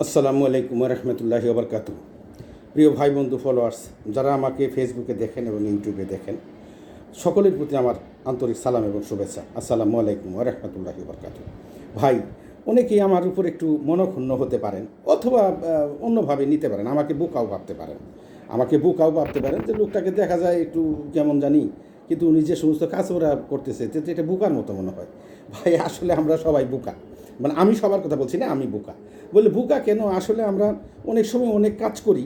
আসসালামু আলাইকুম রহমতুল্লাহি ওবরকাতু। প্রিয় ভাই বন্ধু ফলোয়ার্স, যারা আমাকে ফেসবুকে দেখেন এবং ইউটিউবে দেখেন, সকলের প্রতি আমার আন্তরিক সালাম এবং শুভেচ্ছা। আসসালামু আলাইকুম রহমতুল্লাহি ওবরকাতু। ভাই, অনেকেই আমার উপর একটু মনক্ষুণ্ণ হতে পারেন অথবা অন্যভাবে নিতে পারেন, আমাকে বোকাও ভাবতে পারেন যে লোকটাকে দেখা যায় একটু কেমন জানি, কিন্তু উনি যে সমস্ত কাজ ওরা করতেছে এটা বোকার মতো মনে হয়। ভাই, আসলে আমরা সবাই বোকা, মানে আমি সবার কথা বলছি না, আমি বোকা। বলে বোকা কেন? আসলে আমরা অনেক সময় অনেক কাজ করি,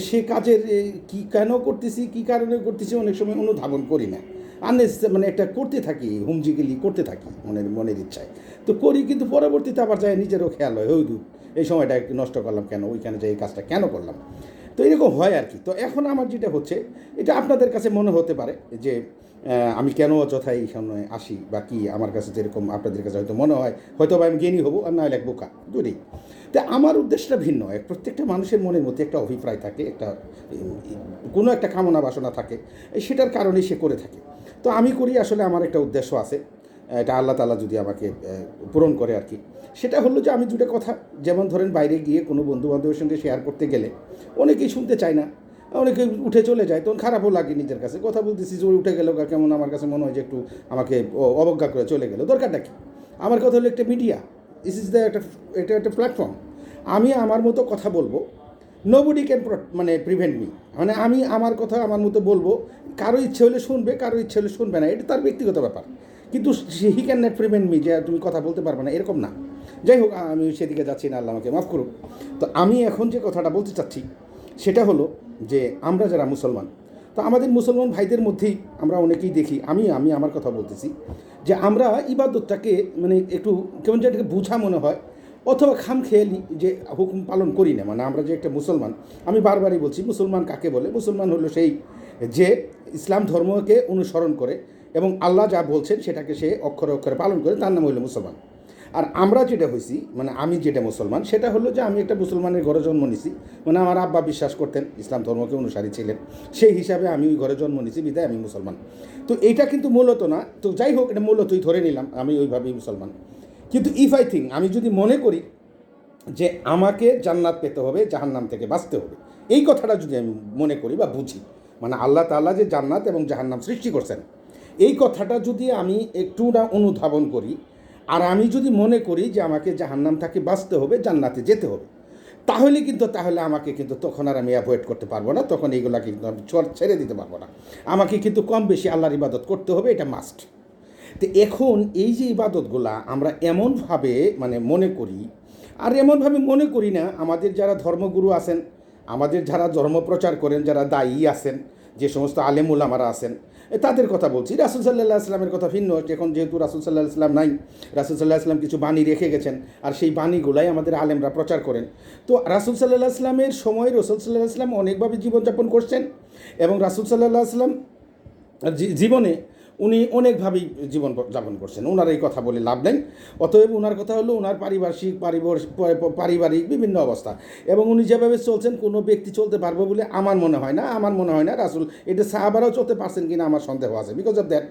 সে কাজের কি কেন করতেছি, কী কারণে করতেছি, অনেক সময় অনুধাবন করি না। মানে একটা করতে থাকি, হুমজিগিলি করতে থাকি মনের ইচ্ছায় তো করি, কিন্তু পরবর্তীতে আবার যায় নিজেরও খেয়াল হয়, ওই দূর এই সময়টা একটু নষ্ট করলাম কেন, ওইখানে যে এই কাজটা কেন করলাম। তো এরকম হয় আর কি। তো এখন আমার যেটা হচ্ছে, এটা আপনাদের কাছে মনে হতে পারে যে আমি কেন অযথাই এইখানে আসি বা কি, আমার কাছে যেরকম আপনাদের কাছে হয়তো মনে হয়, হয়তো বা আমি জ্ঞানী হবো আর না হলে এক বোকা, দূরেই। তা আমার উদ্দেশ্যটা ভিন্ন। প্রত্যেকটা মানুষের মনের মধ্যে একটা অভিপ্রায় থাকে, একটা কোনো একটা কামনা বাসনা থাকে, সেটার কারণেই সে করে থাকে। তো আমি করি আসলে আমার একটা উদ্দেশ্য আছে, এটা আল্লাহ তাআলা যদি আমাকে পূরণ করে আর কি। সেটা হলো যে আমি দুটো কথা, যেমন ধরেন বাইরে গিয়ে কোনো বন্ধুবান্ধবের সঙ্গে শেয়ার করতে গেলে অনেকেই শুনতে চায় না, অনেকে উঠে চলে যায়, তখন খারাপও লাগে নিজের কাছে। কথা বলতেছি যে উঠে গেল, কেমন আমার কাছে মনে হয় যে একটু আমাকে অবজ্ঞা করে চলে গেল, দরকারটা কি? আমার কথা হলো একটা মিডিয়া, এটা একটা প্ল্যাটফর্ম। আমি আমার মতো কথা বলবো, নোবডি ক্যান মানে প্রিভেন্ট মি, মানে আমি আমার কথা আমার মতো বলবো, কারো ইচ্ছে হলে শুনবে, কারো ইচ্ছে হলে শুনবে না, এটা তার ব্যক্তিগত ব্যাপার। কিন্তু he can not prevent me যে তুমি কথা বলতে পারবে না, এরকম না। যাই হোক, আমি সেদিকে যাচ্ছি না, আল্লাহ আমাকে মাফ করুক। তো আমি এখন যে কথাটা বলতে চাচ্ছি সেটা হলো যে আমরা যারা মুসলমান, তো আমাদের মুসলমান ভাইদের মধ্যেই আমরা অনেকেই দেখি, আমি আমার কথা বলতেছি, যে আমরা ইবাদতটাকে মানে একটু কেমন যেটাকে বোঝা মনে হয়, অথবা খামখেয়ালি যে হুকুম পালন করি না। মানে আমরা যে একটা মুসলমান, আমি বারবারই বলছি, মুসলমান কাকে বলে? মুসলমান হলো সেই যে ইসলাম ধর্মকে অনুসরণ করে এবং আল্লাহ যা বলছেন সেটাকে সে অক্ষরে অক্ষরে পালন করে, তার নাম হলো মুসলমান। আর আমরা যেটা হয়েছি, মানে আমি যেটা মুসলমান, সেটা হলো যে আমি একটা মুসলমানের ঘরে জন্ম নিছি। মানে আমার আব্বা বিশ্বাস করতেন, ইসলাম ধর্মকে অনুসারী ছিলেন, সেই হিসাবে আমি ওই ঘরে জন্ম নিছি, বিদায় আমি মুসলমান। তো এইটা কিন্তু মূলত না, তো যাই হোক, এটা মূলতই ধরে নিলাম আমি ওইভাবেই মুসলমান। কিন্তু ইফ আই থিঙ্ক, আমি যদি মনে করি যে আমাকে জান্নাত পেতে হবে, জাহান্নাম থেকে বাঁচতে হবে, এই কথাটা যদি আমি মনে করি বা বুঝি, মানে আল্লাহ তাআলা যে জান্নাত এবং জাহান্নাম সৃষ্টি করছেন, এই কথাটা যদি আমি একটু না অনুধাবন করি, আর আমি যদি মনে করি যে আমাকে জাহান্নাম থেকে বাঁচতে হবে, জান্নাতে যেতে হবে, তাহলে আমাকে কিন্তু তখন আর আমি অ্যাভয়েড করতে পারবো না, তখন এইগুলাকে কিন্তু আমি ছেড়ে দিতে পারবো না। আমাকে কিন্তু কম বেশি আল্লাহর ইবাদত করতে হবে, এটা মাস্ট। তো এখন এই যে ইবাদতগুলা আমরা এমনভাবে মানে মনে করি, আর এমনভাবে মনে করি না, আমাদের যারা ধর্মগুরু আছেন, আমাদের যারা ধর্ম প্রচার করেন, যারা দায়ী আছেন, যে সমস্ত আলেম উলামারা আছেন, তাদের কথা বলছি। রাসূল সাল্লাল্লাহু আলাইহি সাল্লামের কথা ভিন্ন। এখন যেহেতু রাসূল সাল্লাল্লাহু আলাইহি সাল্লাম নাই, রাসূল সাল্লাল্লাহু আলাইহি সাল্লাম কিছু বাণী রেখে গেছেন, আর সেই বাণীগুলাই আমাদের আলেমরা প্রচার করেন। তো রাসূল সাল্লাল্লাহু আলাইহি সাল্লামের সময় রাসূল সাল্লাল্লাহু আলাইহি সাল্লাম অনেকভাবে জীবনযাপন করছেন, এবং রাসূল সাল্লাল্লাহু আলাইহি সাল্লাম জীবনে উনি অনেকভাবেই জীবন যাপন করছেন, ওনার এই কথা বলে লাভ নেই। অতএব ওনার কথা হলো ওনার পারিবারিক বিভিন্ন অবস্থা, এবং উনি যেভাবে চলছেন কোনো ব্যক্তি চলতে পারবে বলে আমার মনে হয় না রাসূল, এটা সাহাবারাও চলতে পারছেন কিনা আমার সন্দেহ আছে। বিকজ অফ দ্যাট,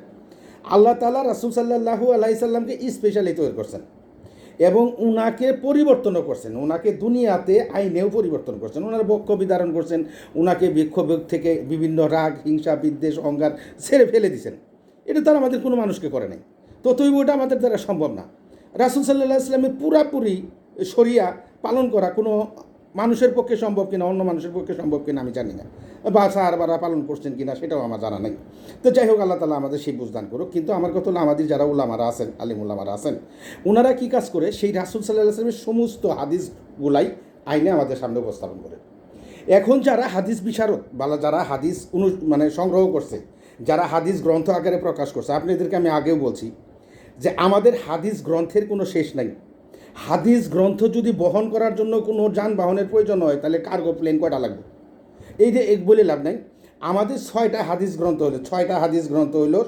আল্লাহ তাআলা রাসূল সাল্লাল্লাহু আলাইহি সাল্লামকে স্পেশালি তৈরি করছেন, এবং উনাকে পরিবর্তনও করছেন, ওনাকে দুনিয়াতে আইনেও পরিবর্তন করছেন, ওনার বক্ষ বিধারণ করছেন, ওনাকে বিক্ষোভ থেকে বিভিন্ন রাগ, হিংসা, বিদ্বেষ, অহংকার ছেড়ে ফেলে দিয়েছেন। এটা তারা আমাদের কোনো মানুষকে করে নাই, ততএব ওটা আমাদের দ্বারা সম্ভব না। রাসূল সাল্লাল্লাহু আলাইহি ওয়াসাল্লামের পুরাপুরি শরিয়া পালন করা কোনো মানুষের পক্ষে সম্ভব কিনা, অন্য মানুষের পক্ষে সম্ভব কিনা আমি জানি না, বা সাহাবারা পালন করছেন কিনা সেটাও আমার জানা নেই। তো যাই হোক, আল্লাহ তাআলা আমাদের সেই বুঝদান করুক। কিন্তু আমার কথা হলো, আমাদের যারা উলামারা আছেন, আলিম উলামারা আছেন, ওনারা কী কাজ করে, সেই রাসূল সাল্লাল্লাহু আলাইহি ওয়াসাল্লামের সমস্ত হাদিসগুলাই আইনে আমাদের সামনে উপস্থাপন করে। এখন যারা হাদিস বিশারদ বা যারা হাদিস মানে সংগ্রহ করছে, যারা হাদিস গ্রন্থ আকারে প্রকাশ করছে, আপনাদেরকে আমি আগেও বলছি যে আমাদের হাদিস গ্রন্থের কোনো শেষ নাই। হাদিস গ্রন্থ যদি বহন করার জন্য কোনো যানবাহনের প্রয়োজন হয়, তাহলে কার্গো প্লেন কয়টা লাগবে? এই যে এক বলে লাভ নাই। আমাদের 6টা হাদিস গ্রন্থ হলো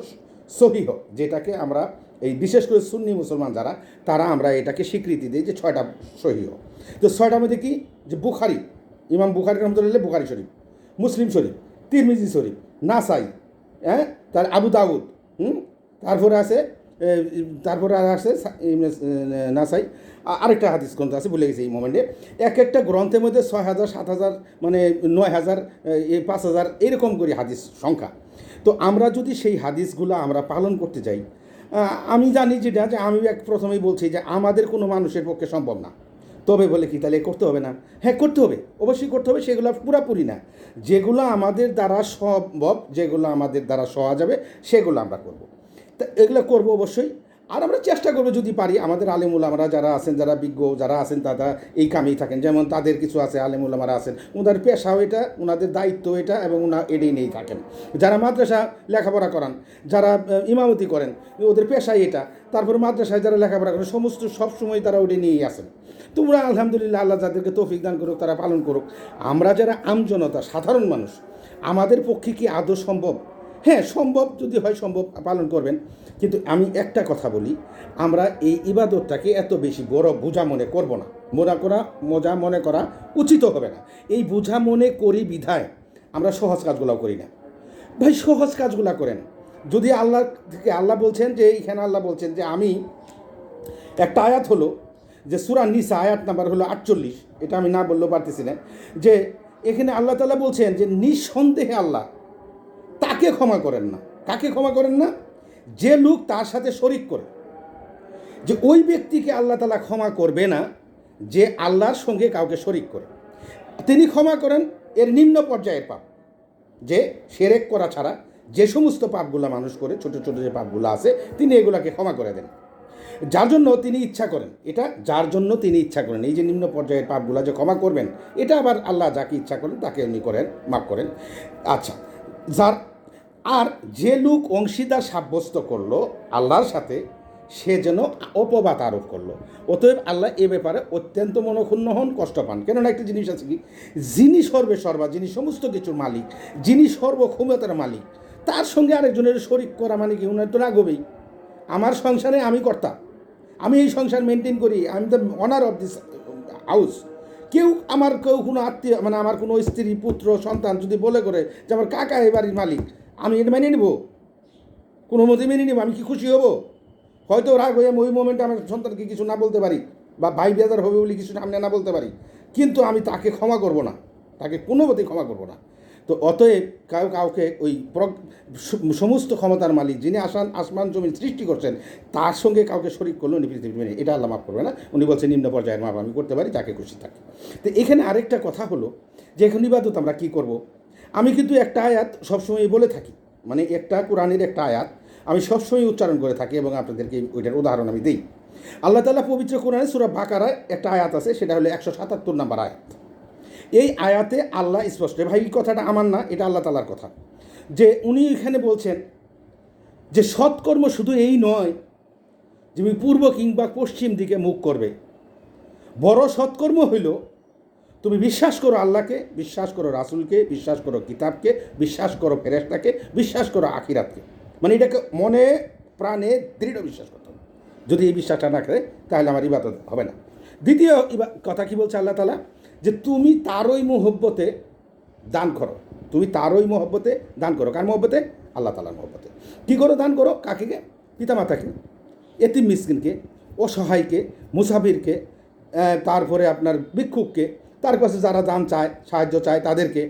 সহিহ, যেটাকে আমরা এই বিশেষ করে সুন্নি মুসলমান যারা, তারা আমরা এটাকে স্বীকৃতি দিই যে 6টা সহিহ। তো 6টার মধ্যে কি, যে বুখারি, ইমাম বুখারি রহমতুল্লাহ, বুখারি শরীফ, মুসলিম শরীফ, তিরমিজি শরীফ, নাসাই, তার আবু দাউদ, তারপরে আছে তারপরে আর আছে নাসাই, আরেকটা হাদিস গ্রন্থ আছে, ভুলে গেছি এই মোমেন্টে। এক একটা গ্রন্থের মধ্যে 6,000 7,000 মানে 9,000 5,000 এরকম করে হাদিস সংখ্যা। তো আমরা যদি সেই হাদিসগুলো আমরা পালন করতে যাই, আমি জানি যেটা, যে আমি প্রথমেই বলছি যে আমাদের কোনো মানুষের পক্ষে সম্ভব না। তবে বলে কি তাহলে করতে হবে না? হ্যাঁ, করতে হবে, অবশ্যই করতে হবে। সেগুলো পুরাপুরি না, যেগুলো আমাদের দ্বারা সম্ভব, যেগুলো আমাদের দ্বারা সহজ যাবে সেগুলো আমরা করব। তা এগুলো করব অবশ্যই। আর আমরা চেষ্টা করবো যদি পারি, আমাদের আলেমুলামারা যারা আছেন, যারা বিজ্ঞ যারা আছেন, তারা এই কামেই থাকেন। যেমন তাদের কিছু আছে আলেমুলামারা আছেন, ওনাদের পেশাও এটা, ওনাদের দায়িত্ব এটা, এবং ওনারা এটাই নিয়েই থাকেন। যারা মাদ্রাসা লেখাপড়া করান, যারা ইমামতি করেন, ওদের পেশাই এটা। তারপরে মাদ্রাসায় যারা লেখাপড়া করেন, সমস্ত সবসময় তারা ওটা নিয়েই আসেন। তোমরা আলহামদুলিল্লাহ, আল্লাহ যাদেরকে তৌফিক দান করুক, তারা পালন করুক। আমরা যারা আমজনতা, সাধারণ মানুষ, আমাদের পক্ষে কি আদৌ সম্ভব? হ্যাঁ, সম্ভব, যদি হয় সম্ভব, পালন করবেন। কিন্তু আমি একটা কথা বলি, আমরা এই ইবাদতটাকে এত বেশি বড় বোঝা মনে করব না। মজা মনে করা উচিত হবে না। এই বোঝা মনে করি বিধায় আমরা সহজ কাজগুলোও করি না। ভাই, সহজ কাজগুলো করেন। যদি আল্লাহ থেকে, আল্লাহ বলছেন যে, এইখানে আল্লাহ বলছেন যে, আমি একটা আয়াত হলো যে সূরা নিসা আয়াত নাম্বার হলো 48, এটা আমি না বললেও পারতেছি না, যে এখানে আল্লাহ তাআলা বলছেন যে নিঃসন্দেহে আল্লাহ তাকে ক্ষমা করেন না। কাকে ক্ষমা করেন না? যে লোক তার সাথে শরিক করে। যে ওই ব্যক্তিকে আল্লাহ তাআলা ক্ষমা করবে না যে আল্লাহর সঙ্গে কাউকে শরিক করে। তিনি ক্ষমা করেন এর নিম্ন পর্যায়ের পাপ, যে শিরক করা ছাড়া যে সমস্ত পাপগুলো মানুষ করে, ছোট ছোট যে পাপগুলো আছে, তিনি এগুলাকে ক্ষমা করে দেন যার জন্য তিনি ইচ্ছা করেন। এটা যার জন্য তিনি ইচ্ছা করেন, এই যে নিম্ন পর্যায়ের পাপগুলো যে ক্ষমা করবেন, এটা আবার আল্লাহ যাকে ইচ্ছা করেন তাকে উনি করেন, মাফ করেন। আচ্ছা, আর যে লোক অংশীদার সাব্যস্ত করলো আল্লাহর সাথে, সে যেন অপবাদ আরোপ করলো। অতএব আল্লাহ এ ব্যাপারে অত্যন্ত মনক্ষুণ্ণ হন, কষ্ট পান। কেননা একটা জিনিস আছে কি, যিনি সর্বেসর্বা, যিনি সমস্ত কিছুর মালিক, যিনি সর্বক্ষমতার মালিক, তার সঙ্গে আরেকজনের শরিক করা মানে কি, উনার তো রাগ হবেই। আমার সংসারে আমি কর্তা, আমি এই সংসার মেনটেন করি, আমি the honour of this house. কেউ কোনো আত্মীয়, মানে আমার কোনো স্ত্রী, পুত্র, সন্তান যদি বলে করে যে আমার কাকা এই বাড়ির মালিক, আমি এটা মেনে নেব? কোনো মতে মেনে নেব? আমি কি খুশি হব? হয়তো রাগ হয়ে ওই মোমেন্টে আমার সন্তানকে কিছু না বলতে পারি, বা ভাই বেজার হবে বলে কিছু সামনে না বলতে পারি, কিন্তু আমি তাকে ক্ষমা করব না, তাকে কোনো মতেই ক্ষমা করব না। তো অতএব কাউকে ওই সমস্ত ক্ষমতার মালিক, যিনি আসমান জমিন সৃষ্টি করছেন, তার সঙ্গে কাউকে শরিক করলে উনি পৃথিবী মেনে, এটা আল্লাহ মাফ করবে না। উনি বলছেন নিম্ন পর্যায়ের মাপ আমি করতে পারি, যাকে খুশি থাকে। তো এখানে আরেকটা কথা হলো যে এখন ইবাদত আমরা কী করব। আমি কিন্তু একটা আয়াত সবসময় বলে থাকি, মানে একটা কোরআনের একটা আয়াত আমি সবসময় উচ্চারণ করে থাকি, এবং আপনাদেরকে ওইটার উদাহরণ আমি দিই। আল্লাহ তাআলা পবিত্র কোরআনে সূরা বাকারায় একটা আয়াত আছে, সেটা হলো 177 নম্বর আয়াত। এই আয়াতে আল্লাহ স্পষ্ট, ভাই এই কথাটা আমার না, এটা আল্লাহ তাআলার কথা, যে উনি এখানে বলছেন যে সৎকর্ম শুধু এই নয় যে তুমি পূর্ব কিংবা পশ্চিম দিকে মুখ করবে। বড় সৎকর্ম হইল তুমি বিশ্বাস করো আল্লাহকে, বিশ্বাস করো রাসূলকে, বিশ্বাস করো কিতাবকে, বিশ্বাস করো ফেরেশতাকে, বিশ্বাস করো আখিরাতকে। মানে এটাকে মনে প্রাণে দৃঢ় বিশ্বাস করতে হবে। যদি এই বিশ্বাসটা না করে, তাহলে আমার ইবাদত হবে না। দ্বিতীয় কথা কি বলছে আল্লাহ তাআলা, যে তুমি তারই মহব্বতে দান করো। তুমি তারই মহব্বতে দান করো। কার মহব্বতে? আল্লাহ তাআলার মহব্বতে। কী করো? দান করো কাকে? পিতামাতাকে, এতিম মিসকিনকে, অসহায়কে, মুসাফিরকে, তারপরে আপনার ভিক্ষুককে, তার কাছে যারা দান চায়, সাহায্য চায় তাদেরকে,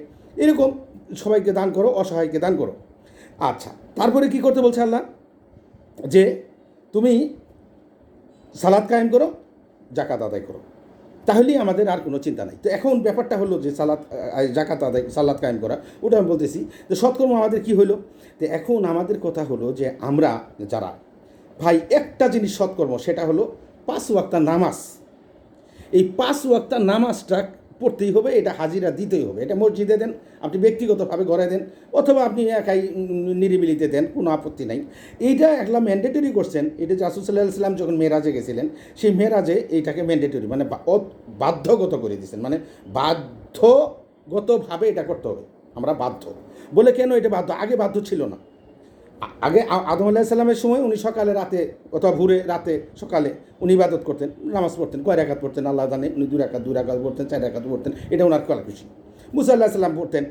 এরকম সবাইকে দান করো, অসহায়কে দান করো। আচ্ছা, তারপরে কি করতে বলছে আল্লাহ? যে তুমি সালাত কায়েম করো, জাকাত আদায় করো। তাহলেই আমাদের আর কোনো চিন্তা নাই। তো এখন ব্যাপারটা হলো যে জাকাত আদায়, সালাত কায়েম করা, ওটা আমি বলতেছি যে সৎকর্ম আমাদের কি হলো। তো এখন আমাদের কথা হলো যে আমরা যারা ভাই, একটা জিনিস সৎকর্ম, সেটা হলো 5 ওয়াক্ত নামাজ। এই 5 ওয়াক্ত নামাজটা পড়তেই হবে, এটা হাজিরা দিতেই হবে। এটা মসজিদে দেন, আপনি ব্যক্তিগতভাবে ঘরে দেন, অথবা আপনি একাই নিরিবিলিতে দেন, কোনো আপত্তি নাই। এইটা একটা ম্যান্ডেটরি করছেন। এটা রাসূল সাল্লাল্লাহু আলাইহি ওয়াসাল্লাম যখন মেরাজে গেছিলেন, সেই মেরাজে এইটাকে ম্যান্ডেটরি, মানে বাধ্যগত করে দিয়েছেন, মানে বাধ্যগতভাবে এটা করতে হবে। আমরা বাধ্য বলে, কেন এটা বাধ্য? আগে বাধ্য ছিল না। আগে আদম আলাইহিস সালামের সময় উনি সকালে, রাতে, অথবা ভোরে, রাতে, সকালে উনি ইবাদত করতেন, নামাজ পড়তেন। কয় রাকাত পড়তেন আল্লাহ জানে, উনি 2 রাকাত পড়তেন, 4 রাকাত পড়তেন, এটা ওনার কলা খুশি। মুসা আলাইহিস সালাম পড়তেন,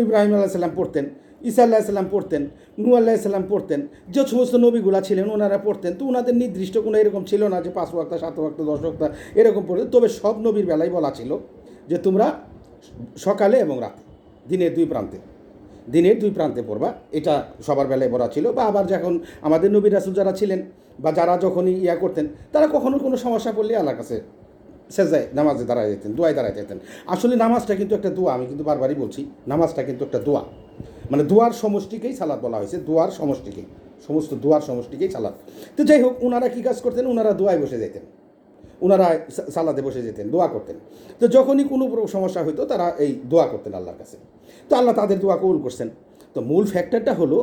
ইব্রাহিম আলাইহিস সালাম পড়তেন, ঈসা আলাইসাল্লাম পড়তেন, নূহ আলাইসাল্লাম পড়তেন, যে সমস্ত নবীগুলা ছিলেন ওনারা পড়তেন। তো ওনাদের নির্দিষ্ট কোনো এরকম ছিল না যে 5 ওয়াক্ত 7 ওয়াক্ত 10 ওয়াক্ত এরকম পড়তেন। তবে সব নবীর বেলায় বলা ছিল যে তোমরা সকালে এবং রাতে দিনের দুই প্রান্তে পড়বা, এটা সবার বেলায় বলা ছিল। বা আবার যখন আমাদের নবী রাসূল যারা ছিলেন বা যারা যখনই করতেন, তারা কখনো কোনো সমস্যা পড়লে আল্লাহর কাছে সেজদায় নামাজে দাঁড়ায় যেতেন, দোয়ায় দাঁড়ায় যেতেন। আসলে নামাজটা কিন্তু একটা দোয়া, আমি কিন্তু বারবারই বলছি, নামাজটা কিন্তু একটা দোয়া, মানে দোয়ার সমষ্টিকেই সালাত বলা হয়েছে, দোয়ার সমষ্টিকেই, সমস্ত দোয়ার সমষ্টিকেই সালাত। তো যাই হোক, ওনারা কী কাজ করতেন, ওনারা দোয়ায় বসে যেতেন, ওনারা সালাতে বসে যেতেন, দোয়া করতেন। তো যখনই কোনো সমস্যা হইতো তারা এই দোয়া করতেন আল্লাহর কাছে। তো আল্লাহ তাদের দোয়া কবুল করছেন। তো মূল ফ্যাক্টরটা হলো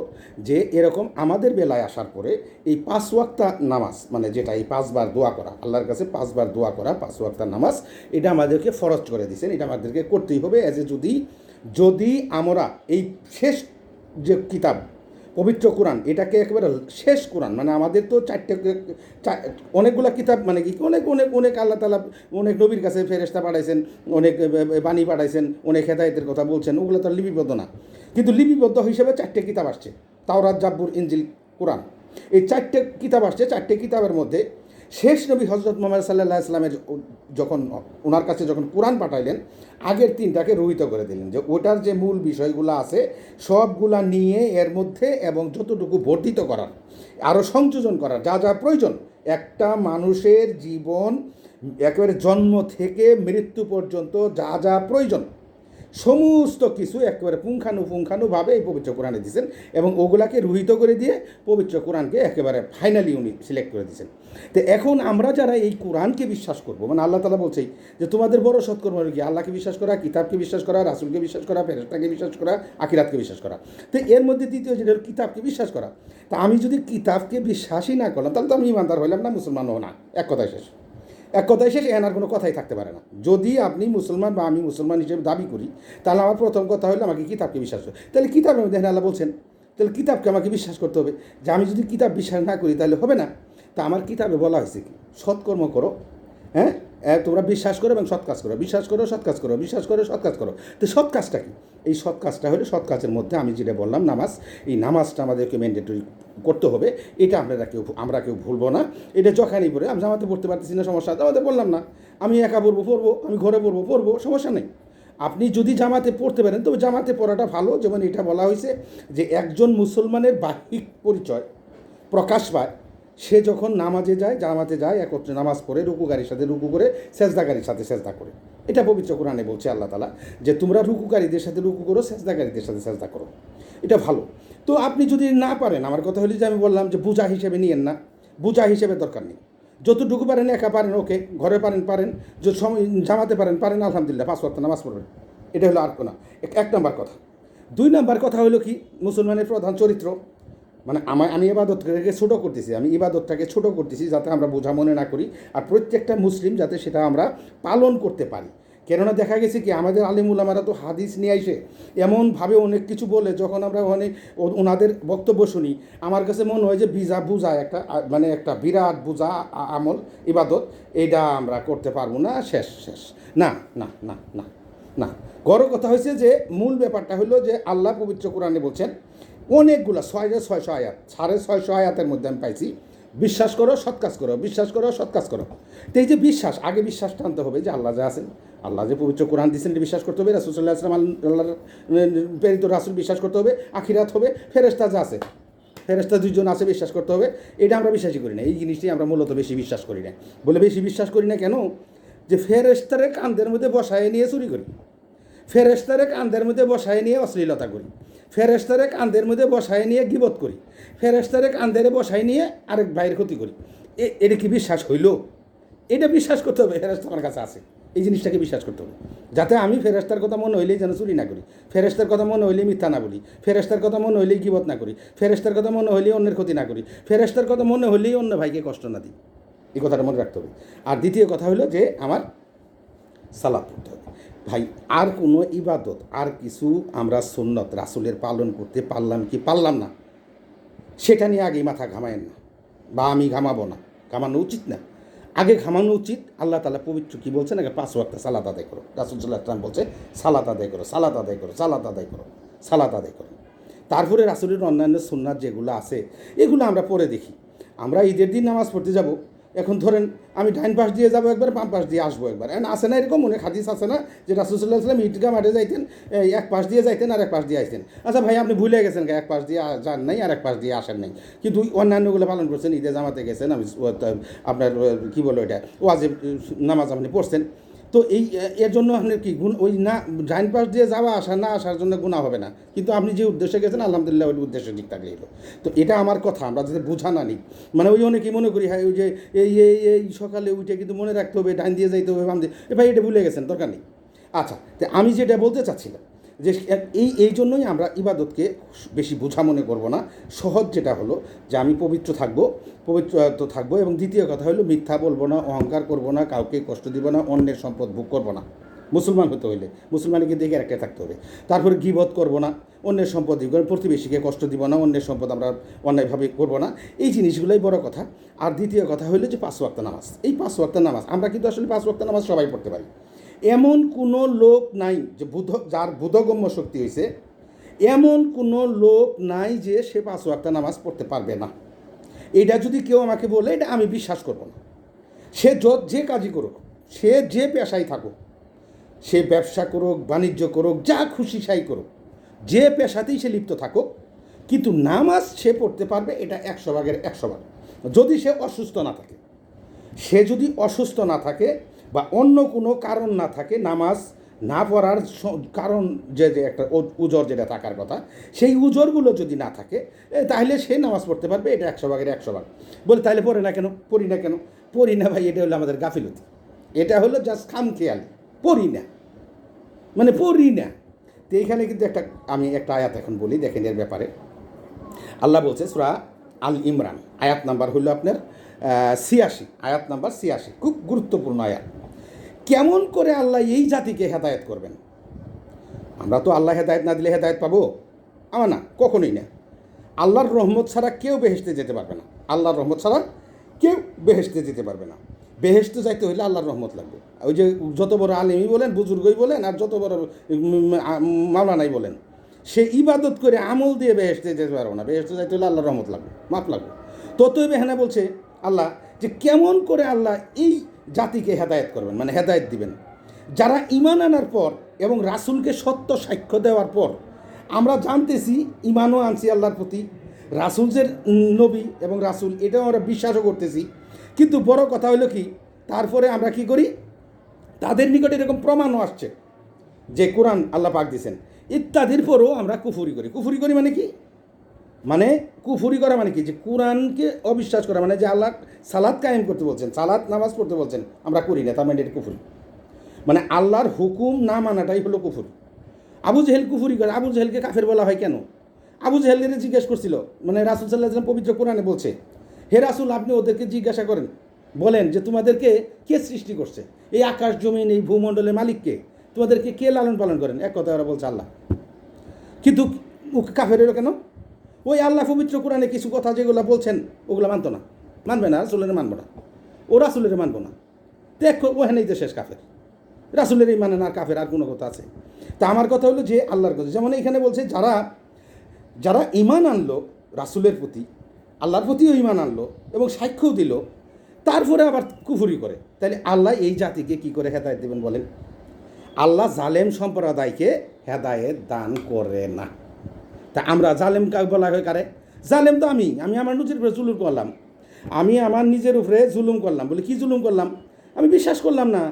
যে এরকম আমাদের বেলায় আসার পরে এই 5 ওয়াক্তা নামাজ, মানে যেটা এই 5 বার দোয়া করা, আল্লাহর কাছে 5 বার দোয়া করা, 5 ওয়াক্তা নামাজ, এটা আমাদেরকে ফরজ করে দিয়েছেন। এটা আমাদেরকে করতেই হবে, অ্যাজ এ যদি আমরা এই শেষ যে কিতাব পবিত্র কোরআন, এটাকে একেবারে শেষ কোরআন, মানে আমাদের তো অনেকগুলো কিতাব, মানে কি অনেক অনেক অনেক আল্লাহ তাআলা অনেক নবীর কাছে ফেরেশতা পাঠাইছেন, অনেক বাণী পাঠাইছেন, অনেক হেদায়েতের কথা বলছেন, ওগুলো তো লিপিবদ্ধ না। কিন্তু লিপিবদ্ধ হিসেবে 4টে কিতাব আসছে, তাওরাত, জাবুর, ইনজিল, কোরআন। এই 4টে কিতাব আসছে। 4টে কিতাবের মধ্যে শেষ নবী হজরত মুহাম্মদ সাল্লাল্লাহু আলাইহি ওয়াসাল্লামের যখন ওনার কাছে যখন কোরআন পাঠাইলেন, আগের 3টাকে রহিত করে দিলেন, যে ওটার যে মূল বিষয়গুলো আছে সবগুলা নিয়ে এর মধ্যে এবং যতটুকু বর্ধিত করার, আরও সংযোজন করার যা যা প্রয়োজন, একটা মানুষের জীবন একেবারে জন্ম থেকে মৃত্যু পর্যন্ত যা যা প্রয়োজন সমস্ত কিছু একেবারে পুঙ্খানুপুঙ্খানুভাবে এই পবিত্র কোরআনে দিয়েছেন, এবং ওগুলাকে রহিত করে দিয়ে পবিত্র কোরআনকে একেবারে ফাইনালি উনি সিলেক্ট করে দিয়েছেন। তো এখন আমরা যারা এই কোরআনকে বিশ্বাস করবো, মানে আল্লাহ তাআলা বলছেই যে তোমাদের বড় সৎকর্ম হলো কি আল্লাহকে বিশ্বাস করা, কিতাবকে বিশ্বাস করা, রাসূলকে বিশ্বাস করা, ফেরেশতাকে বিশ্বাস করা, আখিরাতকে বিশ্বাস করা। তো এর মধ্যে দ্বিতীয় যেটা হলো কিতাবকে বিশ্বাস করা। তা আমি যদি কিতাবকে বিশ্বাসই না করলাম, তাহলে তো আমি ইমানদার হইলাম না, মুসলমানও না। এক কথায় শেষ, এনার কোনো কথাই থাকতে পারে না। যদি আপনি মুসলমান বা আমি মুসলমান হিসেবে দাবি করি, তাহলে আমার প্রথম কথা হলো আমাকে কিতাবকে বিশ্বাস করতে। তাহলে কিতাবের মধ্যে আল্লাহ বলছেন, তাহলে কিতাবকে আমাকে বিশ্বাস করতে হবে। যে আমি যদি কিতাব বিশ্বাস না করি তাহলে হবে না। তা আমার কিতাবে বলা হয়েছে কি, সৎকর্ম করো, হ্যাঁ, তোমরা বিশ্বাস করো এবং সৎ কাজ করো, বিশ্বাস করো সৎ কাজ করো, বিশ্বাস করো সৎ কাজ করো। তো সৎ কাজটা কি? এই সৎ কাজটা হলো, সৎ কাজের মধ্যে আমি যেটা বললাম নামাজ, এই নামাজটা আমাদেরকে ম্যান্ডেটরি করতে হবে। এটা আমরা কেউ ভুলবো না। এটা যখনই পড়ে আমি জামাতে পড়তে পারতেছি না, সমস্যা, জামাতে বললাম না, আমি একা পড়বো, আমি ঘরে পড়বো, সমস্যা নেই। আপনি যদি জামাতে পড়তে পারেন তবে জামাতে পড়াটা ভালো। যেমন এটা বলা হয়েছে যে একজন মুসলমানের বাহ্যিক পরিচয় প্রকাশ পায় সে যখন নামাজে যায়, জামাতে যায়, একত্রে নামাজ পড়ে, রুকুকারীর সাথে রুকু করে, সেজদাকারীর সাথে সেজদা করে। এটা পবিত্র কোরআনে বলছে আল্লাহ তাআলা, যে তোমরা রুকুকারীদের সাথে রুকু করো, সেজদাকারীদের সাথে সেজদা করো। এটা ভালো। তো আপনি যদি না পারেন, আমার কথা হলো যে আমি বললাম যে বোঝা হিসেবে নিয়েন না, বোঝা হিসেবে দরকার নেই। যতটুকু পারেন, একা পারেন ওকে, ঘরে পারেন, যদি জামাতে পারেন আলহামদুলিল্লাহ, 5 ওয়াক্ত নামাজ পড়বেন। এটা হলো আর কোনো 1 নম্বর কথা। 2 নম্বর কথা হলো কি, মুসলমানের প্রধান চরিত্র, মানে আমি ইবাদতটাকে ছোটো করতেছি, ইবাদতটাকে ছোটো করতেছি যাতে আমরা বোঝা মনে না করি, আর প্রত্যেকটা মুসলিম যাতে সেটা আমরা পালন করতে পারি। কেননা দেখা গেছে কি, আমাদের আলিম উলামারা তো হাদিস নিয়ে আইসে এমনভাবে অনেক কিছু বলে, যখন আমরা ওনাদের বক্তব্য শুনি, আমার কাছে মনে হয় যে বুঝা একটা, মানে একটা বিরাট বুঝা আমল, ইবাদত, এটা আমরা করতে পারবো না, শেষ। না না না না না বড় কথা হয়েছে যে মূল ব্যাপারটা হলো যে আল্লাহ পবিত্র কোরআনে বলছেন অনেকগুলো 6,600 আয়াত, 650 আয়াতের মধ্যে আমি পাইছি বিশ্বাস করো সৎ কাজ করো, বিশ্বাস করো সৎ কাজ করো। তো এই যে বিশ্বাস, আগে বিশ্বাসটা আনতে হবে যে আল্লাহ যা আছেন, আল্লাহ যে পবিত্র কোরআন দিয়েছেন এটা বিশ্বাস করতে হবে, রাসূল সাল্লাল্লাহু আলাইহি ওয়াসাল্লাম আল্লাহর প্রেরিত রাসূল বিশ্বাস করতে হবে, আখিরাত হবে, ফেরেশতা যা আছে, ফেরেশতা 2 জন আছে বিশ্বাস করতে হবে। এটা আমরা বিশ্বাসই করি না, এই জিনিসটি আমরা মূলত বেশি বিশ্বাস করি না। বলে বেশি বিশ্বাস করি না কেন? যে ফেরেশতারে কাঁধের মধ্যে বসায় নিয়ে চুরি করি, ফেরেশতারে কাঁধের মধ্যে বসায় নিয়ে অশ্লীলতা করি, ফেরেশতারে কাঁধের মধ্যে বসায় নিয়ে গীবত করি, ফেরেশতারে কাঁধের বসায় নিয়ে আরেক ভাইয়ের ক্ষতি করি। এটা কি বিশ্বাস হইল? এটা বিশ্বাস করতে হবে ফেরেশতা আমার কাছে আছে, এই জিনিসটাকে বিশ্বাস করতে হবে। যাতে আমি ফেরেশতার কথা মনে হইলেই যেন চুরি না করি, ফেরেশতার কথা মনে হইলেই মিথ্যা না বলি, ফেরেশতার কথা মনে হইলেই গীবত না করি, ফেরেশতার কথা মনে হইলেই অন্যের ক্ষতি না করি, ফেরেশতার কথা মনে হইলেই অন্য ভাইকে কষ্ট না দিই। এই কথাটা মনে রাখতে হবে। আর দ্বিতীয় কথা হলো যে আমার সালাত পড়তে হবে। ভাই, আর কোনো ইবাদত, আর কিছু আমরা সুন্নত রাসূলের পালন করতে পারলাম কি পারলাম না, সেটা নিয়ে আগেই মাথা ঘামায়েন না, বা আমি ঘামাবো না, ঘামানো উচিত না। আগে ঘামানো উচিত আল্লাহ তাআলা পবিত্র কী বলছেন, আগে 5 ওয়াক্ত সালাত আদায় করো। রাসূল সাল্লাল্লাহু আলাইহি ওয়াসাল্লাম বলছে সালাত আদায় করো, সালাত আদায় করো, সালাত আদায় করো, সালাত আদায় করো। তারপরে রাসূলের অন্যান্য সুন্নাত যেগুলো আছে এগুলো আমরা পড়ে দেখি। আমরা ঈদের দিন নামাজ পড়তে যাব, এখন ধরেন আমি ডাইন পাশ দিয়ে যাবো একবার, বাম পাশ দিয়ে আসবো একবার, এখন আসে না এরকম অনেক হাদিস আছে না যে রাসূল সাল্লাল্লাহু আলাইহি ওয়াসাল্লাম ঈদগাহ মাঠে যাইতেন, এক পাশ দিয়ে যাইতেন আর এক পাশ দিয়ে আসতেন। আচ্ছা ভাই আপনি ভুলে গেছেন, এক পাশ দিয়ে যান নাই আর এক পাশ দিয়ে আসেন নাই, কিন্তু অন্যান্যগুলো পালন করছেন, ঈদে জামাতে গেছেন, আমি আপনার কী বলো এটা ওয়াজিব নামাজ আপনি পড়ছেন, তো এর জন্য আপনার কি ওই না ডাইন পাশ দিয়ে যাওয়া আসা না আসার জন্য গুনাহ হবে না, কিন্তু আপনি যে উদ্দেশ্যে গেছেন আলহামদুলিল্লাহ ওই উদ্দেশ্যে ঠিক থাকলে এলো। তো এটা আমার কথা, আমরা যাতে বোঝা না নিই, মানে ওই অনেকেই মনে করি হ্যাঁ ওই যে এই সকালে উঠে কিন্তু মনে রাখতে হবে ডাইন দিয়ে যাইতে হবে বাম দিয়ে, ভাই এটা ভুলে গেছেন, দরকার নেই। আচ্ছা, তো আমি যেটা বলতে চাচ্ছিলাম যে এই জন্যই আমরা ইবাদতকে বেশি বোঝা মনে করবো না, সহজ যেটা হলো যে আমি পবিত্র থাকবো এবং দ্বিতীয় কথা হলো মিথ্যা বলবো না, অহংকার করবো না, কাউকে কষ্ট দিব না, অন্যের সম্পদ ভোগ করবো না। মুসলমান হতে হইলে মুসলমানকে দেখে একটা থাকতে হবে। তারপরে গীবত করবো না, অন্যের সম্পদ দিব, প্রতিবেশীকে কষ্ট দিব না, অন্যের সম্পদ আমরা অন্যায়ভাবে করবো না, এই জিনিসগুলোই বড় কথা। আর দ্বিতীয় কথা হলো যে 5 ওয়াক্ত নামাজ, এই 5 ওয়াক্ত নামাজ আমরা কিন্তু আসলে 5 ওয়াক্ত নামাজ সবাই পড়তে পারি, এমন কোনো লোক নাই যে যার বোধগম্য শক্তি হয়েছে, এমন কোনো লোক নাই যে সে 5 ওয়াক্ত নামাজ পড়তে পারবে না। এটা যদি কেউ আমাকে বলে এটা আমি বিশ্বাস করব না। সে যে কাজই করুক, সে যে পেশায় থাকুক, সে ব্যবসা করুক, বাণিজ্য করুক, যা খুশি সাই করুক, যে পেশাতেই সে লিপ্ত থাকুক, কিন্তু নামাজ সে পড়তে পারবে, এটা 100 ভাগের 100 ভাগ। যদি সে অসুস্থ না থাকে, সে যদি অসুস্থ না থাকে বা অন্য কোনো কারণ না থাকে, নামাজ না পড়ার কারণ যে একটা উজর যেটা থাকার কথা, সেই উজরগুলো যদি না থাকে তাহলে সে নামাজ পড়তে পারবে, এটা 100 ভাগের 100 ভাগ। বলে তাহলে পড়ি না কেন? পড়ি না ভাই, এটা হলো আমাদের গাফিলতি, এটা হলো জাস্ট খামখেয়ালি, পড়ি না। তো এইখানে কিন্তু আমি একটা আয়াত এখন বলি, দেখেন এর ব্যাপারে। আল্লাহ বলছে সূরা আল ইমরান, আয়াত নাম্বার হলো আপনার 86, আয়াত নাম্বার 86, খুব গুরুত্বপূর্ণ আয়াত। কেমন করে আল্লাহ এই জাতিকে হেদায়েত করবেন? আমরা তো আল্লাহ হেদায়েত না দিলে হেদায়েত পাবো? আমার না, কখনোই না। আল্লাহর রহমত ছাড়া কেউ বেহেশতে যেতে পারবে না, আল্লাহর রহমত ছাড়া কেউ বেহেশতে যেতে পারবে না। বেহেশতে যাইতে হলে আল্লাহর রহমত লাগবে। ওই যে যত বড় আলেমই বলেন, বুজুর্গই বলেন, আর যত বড় মাওলানাই বলেন, সে ইবাদত করে আমল দিয়ে বেহেশতে যেতে পারবো না। বেহেশতে যাইতে হলে আল্লাহর রহমত লাগবে, মাফ লাগবে। ততই বেহানা বলছে আল্লাহ যে কেমন করে আল্লাহ এই জাতিকে হেদায়েত করবেন, মানে হেদায়েত দিবেন, যারা ঈমান আনার পর এবং রাসূলকে সত্য সাক্ষ্য দেওয়ার পর আমরা জানতেছি, ঈমানও আনছি আল্লাহর প্রতি, রাসূল যে নবী এবং রাসূল এটাও আমরা বিশ্বাসও করতেছি, কিন্তু বড় কথা হলো কি, তারপরে আমরা কি করি, তাদের নিকটে এরকম প্রমাণও আসছে যে কোরআন আল্লাহ পাক দিয়েছেন ইত্যাদির পরও আমরা কুফরি করি মানে কি, মানে কুফরি করা মানে কি, যে কোরআনকে অবিশ্বাস করা, মানে যে আল্লাহ সালাত কায়েম করতে বলছেন, সালাত নামাজ পড়তে বলছেন, আমরা করি না, তার মানে এটা কুফরি, মানে আল্লাহর হুকুম না মানাটাই হলো কুফরি। আবু জেহেল কুফরি করে, আবু জেহেলকে কাফের বলা হয় কেন? আবু জেহেলকে জিজ্ঞেস করছিল, মানে রাসূল সাল্লাল্লাহু আলাইহি ওয়াসাল্লাম পবিত্র কোরআনে বলছে, হে রাসূল আপনি ওদেরকে জিজ্ঞাসা করেন, বলেন যে তোমাদেরকে কে সৃষ্টি করছে, এই আকাশ জমিন এই ভূমণ্ডলের মালিককে, তোমাদেরকে কে লালন পালন করেন? এক কথা ওরা বলছে আল্লাহ, কিন্তু কাফের হলো কেন? ওই আল্লাহ পবিত্র কোরআনে কিছু কথা যেগুলো বলছেন ওগুলো মানবে না, রাসূলের মানবো না, ও রাসূলের মানবো না, দেখো ওখানেই তো শেষ কাফের, রাসূলেরই মানে না কাফের, আর কোনো কথা আছে? তা আমার কথা হলো যে আল্লাহর কথা, যেমন এখানে বলছে যারা ঈমান আনলো রাসূলের প্রতি, আল্লাহর প্রতিও ঈমান আনলো এবং সাক্ষ্যও দিল, তারপরে আবার কুফরি করে, তাহলে আল্লাহ এই জাতিকে কি করে হেদায়েত দেবেন বলেন? আল্লাহ জালেম সম্প্রদায়কে হেদায়েত দান করে না। তা আমরা জালেম কাকে বলা হয়? কারে জালেম? তো আমি আমার নিজের উপরে জুলুম করলাম, আমি আমার নিজের উপরে জুলুম করলাম। বলে কি জুলুম করলাম? আমি বিশ্বাস করলাম না,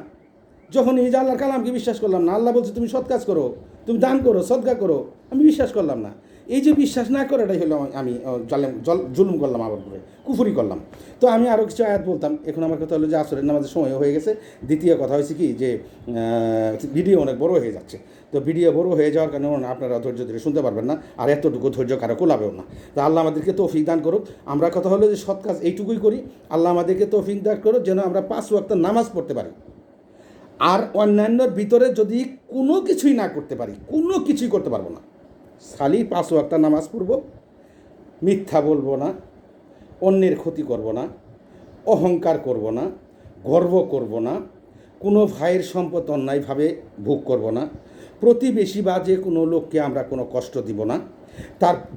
যখন এই যে আল্লাহর কালামকে বিশ্বাস করলাম না, আল্লাহ বলছে তুমি সৎ কাজ করো, তুমি দান করো, সদকা করো, আমি বিশ্বাস করলাম না। এই যে বিশ্বাস না করাটাই হলো আমি জুলুম করলাম, আমার উপরে কুফরি করলাম। তো আমি আরও কিছু আয়াত বলতাম, এখন আমার কথা হলো যে আসরের নামাজের সময় হয়ে গেছে। দ্বিতীয় কথা হয়েছে কি, যে ভিডিও অনেক বড় হয়ে যাচ্ছে, তো ভিডিও বড় হয়ে যাওয়ার কারণে আপনারা ধৈর্য ধরে শুনতে পারবেন না, আর এতটুকু ধৈর্য কারো কোলাবেও না। তা আল্লাহ আমাদেরকে তৌফিক দান করুক। আমরা কথা হলো যে সৎ কাজ এইটুকুই করি, আল্লাহ আমাদেরকে তৌফিক দান করুক যেন আমরা 5 ওয়াক্ত নামাজ পড়তে পারি। আর অন্যান্যর ভিতরে যদি কোনো কিছুই না করতে পারি, কোনো কিছুই করতে পারবো না, খালি 5 ওয়াক্ত নামাজ পড়ব, মিথ্যা বলবো না, অন্যের ক্ষতি করব না, অহংকার করব না, গর্ব করব না, কোনো ভাইয়ের সম্পদ অন্যায়ভাবে ভোগ করব না, প্রতিবেশী বা যে কোনো লোককে আমরা কোনো কষ্ট দিব না,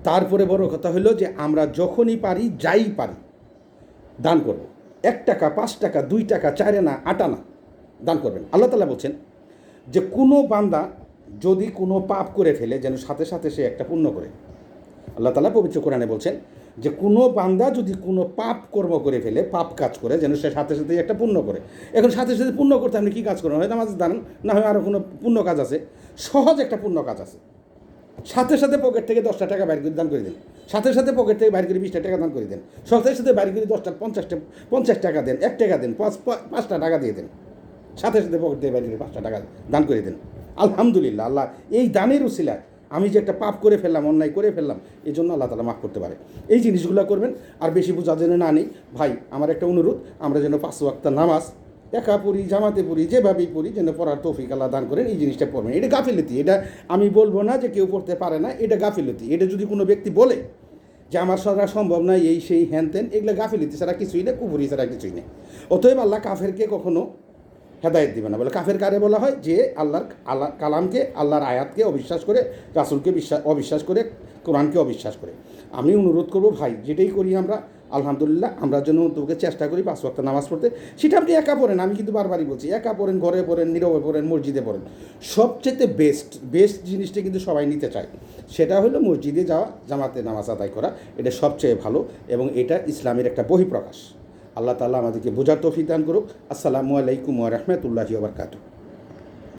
তারপরে বড় কথা হলো যে আমরা যখনই পারি যাই পারি দান করব। 1 টাকা, 5 টাকা, 2 টাকা, 4 আনা, 8 আনা দান করবেন। আল্লাহ তাআলা বলছেন যে কোনো বান্দা যদি কোনো পাপ করে ফেলে যেন সাথে সাথে সে একটা পুণ্য করে। আল্লাহ তাআলা পবিত্র কোরআনে বলছেন যে কোনো বান্দা যদি কোনো পাপ কর্ম করে ফেলে, পাপ কাজ করে, যেন সে সাথে সাথে একটা পুণ্য করে। এখন সাথে সাথে পুণ্য করতে আপনি কী কাজ করেন? হয় নামাজ দান, না হয় আরও কোনো পুণ্য কাজ আছে। সহজ একটা পুণ্য কাজ আছে, সাথে সাথে পকেট থেকে 10টা টাকা বাইর করে দান করে দেন, সাথে সাথে পকেট থেকে বাইর করে 20টা টাকা দান করে দেন, সাথে সাথে বাইর করে 10টা 50 টাকা দেন, 1 টাকা দেন, 5টা টাকা দিয়ে দেন, সাথে সাথে পকেট থেকে বাইর করে 5টা টাকা দান করে দেন। আলহামদুলিল্লাহ, আল্লাহ এই দানের উসিলায় আমি যে একটা পাপ করে ফেললাম, অন্যায় করে ফেললাম, এই জন্য আল্লাহ তাআলা মাফ করতে পারে। এই জিনিসগুলো করবেন। আর বেশি বোঝা জেনে না নেই ভাই, আমার একটা অনুরোধ, আমরা যেন 5 ওয়াক্ত নামাজ একা পড়ি, জামাতে পড়ি, যেভাবেই পড়ি, যেন পড়ার তৌফিক আল্লাহ দান করেন। এই জিনিসটা পড়বেন। এটা গাফিলতি, এটা আমি বলবো না যে কেউ পড়তে পারে না, এটা গাফিলতি। এটা যদি কোনো ব্যক্তি বলে যে আমার সারা সম্ভব না, এই সেই হ্যান তেন, এগুলো গাফিলতি ছাড়া কিছুই না, কুফরি ছাড়া কিছুই নেই। অতএব আল্লাহ কাফেরকে কখনো হেদায়েত দিবে না। বলে কাফের কারে বলা হয়? যে আল্লাহ কালামকে, আল্লাহর আয়াতকে অবিশ্বাস করে, রাসূলকে অবিশ্বাস করে, কোরআনকে অবিশ্বাস করে। আমি অনুরোধ করব ভাই, যেটাই করি আমরা আলহামদুলিল্লাহ, আমরা যেন তোকে চেষ্টা করি 5 ওয়াক্ত নামাজ পড়তে। সেটা আপনি একা পড়েন, আমি কিন্তু বারবারই বলছি, একা পড়েন, ঘরে পড়েন, নীরবে পড়েন, মসজিদে পড়েন। সবচেয়ে বেস্ট জিনিসটা কিন্তু সবাই নিতে চায়, সেটা হলো মসজিদে যাওয়া, জামাতে নামাজ আদায় করা। এটা সবচেয়ে ভালো এবং এটা ইসলামের একটা বহিঃপ্রকাশ। আল্লাহ তাআলা আমাদেরকে বোঝার তৌফিক দান করুক। আসসালামু আলাইকুম ওয়া রাহমাতুল্লাহি ওয়া বারাকাতুহু।